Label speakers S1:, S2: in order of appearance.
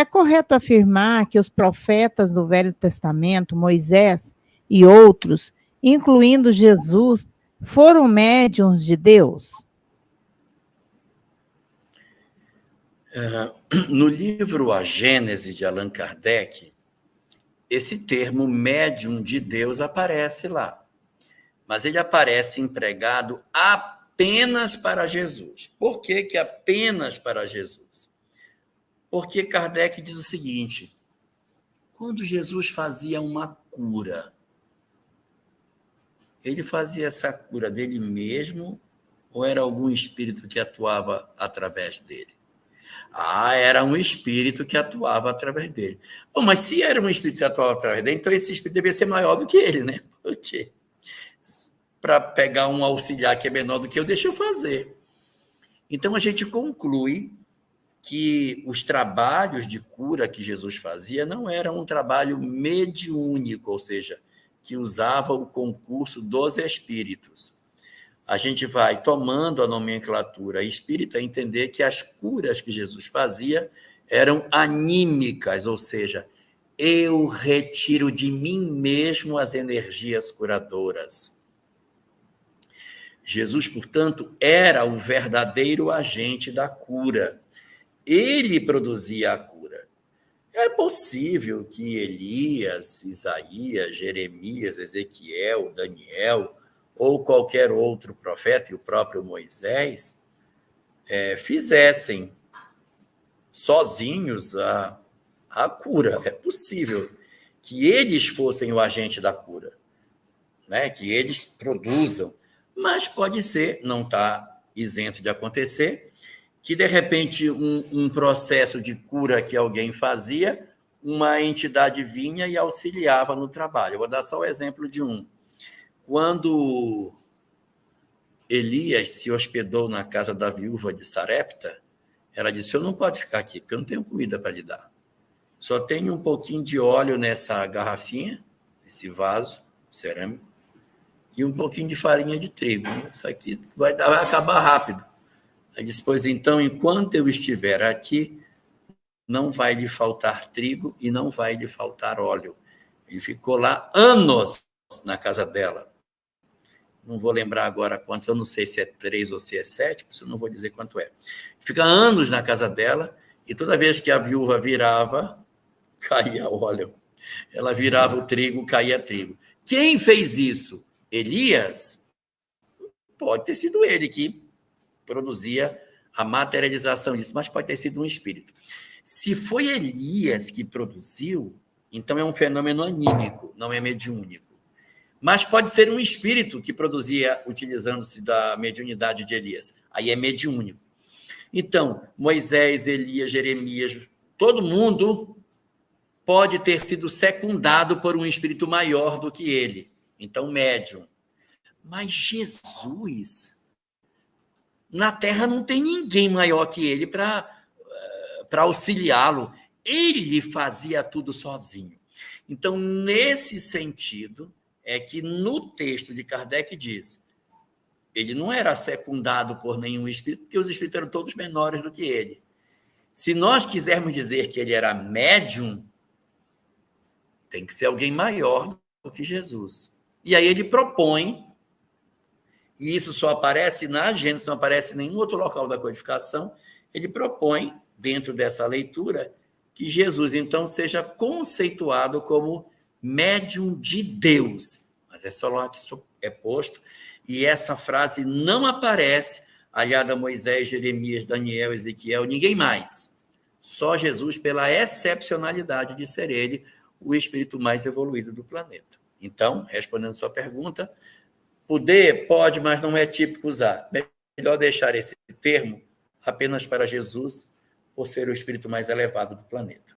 S1: É correto afirmar que os profetas do Velho Testamento, Moisés e outros, incluindo Jesus, foram médiuns de Deus?
S2: No livro A Gênese, de Allan Kardec, esse termo médium de Deus aparece lá. Mas ele aparece empregado apenas para Jesus. Por que apenas para Jesus? Porque Kardec diz o seguinte: quando Jesus fazia uma cura, ele fazia essa cura dele mesmo ou era algum espírito que atuava através dele? Era um espírito que atuava através dele. Bom, mas se era um espírito que atuava através dele, então esse espírito devia ser maior do que ele, né? Por quê? Para pegar um auxiliar que é menor do que eu, deixa eu fazer. Então a gente conclui que os trabalhos de cura que Jesus fazia não eram um trabalho mediúnico, ou seja, que usava o concurso dos espíritos. A gente vai tomando a nomenclatura espírita a entender que as curas que Jesus fazia eram anímicas, ou seja, eu retiro de mim mesmo as energias curadoras. Jesus, portanto, era o verdadeiro agente da cura. Ele produzia a cura. É possível que Elias, Isaías, Jeremias, Ezequiel, Daniel ou qualquer outro profeta, e o próprio Moisés, fizessem sozinhos a cura. É possível que eles fossem o agente da cura, né? Que eles produzam. Mas pode ser, não está isento de acontecer, que, de repente, um processo de cura que alguém fazia, uma entidade vinha e auxiliava no trabalho. Eu vou dar só o exemplo de um. Quando Elias se hospedou na casa da viúva de Sarepta, ela disse: eu não posso ficar aqui, porque eu não tenho comida para lhe dar. Só tenho um pouquinho de óleo nessa garrafinha, esse vaso cerâmico, e um pouquinho de farinha de trigo. Isso aqui vai acabar rápido. Aí disse: pois então, enquanto eu estiver aqui, não vai lhe faltar trigo e não vai lhe faltar óleo. Ele ficou lá anos na casa dela. Não vou lembrar agora quantos, eu não sei se é 3 ou se é 7, por isso eu não vou dizer quanto é. Fica anos na casa dela e toda vez que a viúva virava, caía óleo. Ela virava o trigo, caía trigo. Quem fez isso? Elias? Pode ter sido ele que produzia a materialização disso, mas pode ter sido um espírito. Se foi Elias que produziu, então é um fenômeno anímico, não é mediúnico. Mas pode ser um espírito que produzia utilizando-se da mediunidade de Elias. Aí é mediúnico. Então, Moisés, Elias, Jeremias, todo mundo pode ter sido secundado por um espírito maior do que ele. Então, médium. Mas Jesus, na Terra não tem ninguém maior que ele para auxiliá-lo. Ele fazia tudo sozinho. Então, nesse sentido, é que no texto de Kardec diz: ele não era secundado por nenhum espírito, porque os espíritos eram todos menores do que ele. Se nós quisermos dizer que ele era médium, tem que ser alguém maior do que Jesus. E aí ele propõe, e isso só aparece na Gênesis, não aparece em nenhum outro local da codificação, ele propõe, dentro dessa leitura, que Jesus, então, seja conceituado como médium de Deus. Mas é só lá que isso é posto, e essa frase não aparece aliada a Moisés, Jeremias, Daniel, Ezequiel, ninguém mais. Só Jesus, pela excepcionalidade de ser ele o espírito mais evoluído do planeta. Então, respondendo a sua pergunta, poder pode, mas não é típico usar. Melhor deixar esse termo apenas para Jesus, por ser o espírito mais elevado do planeta.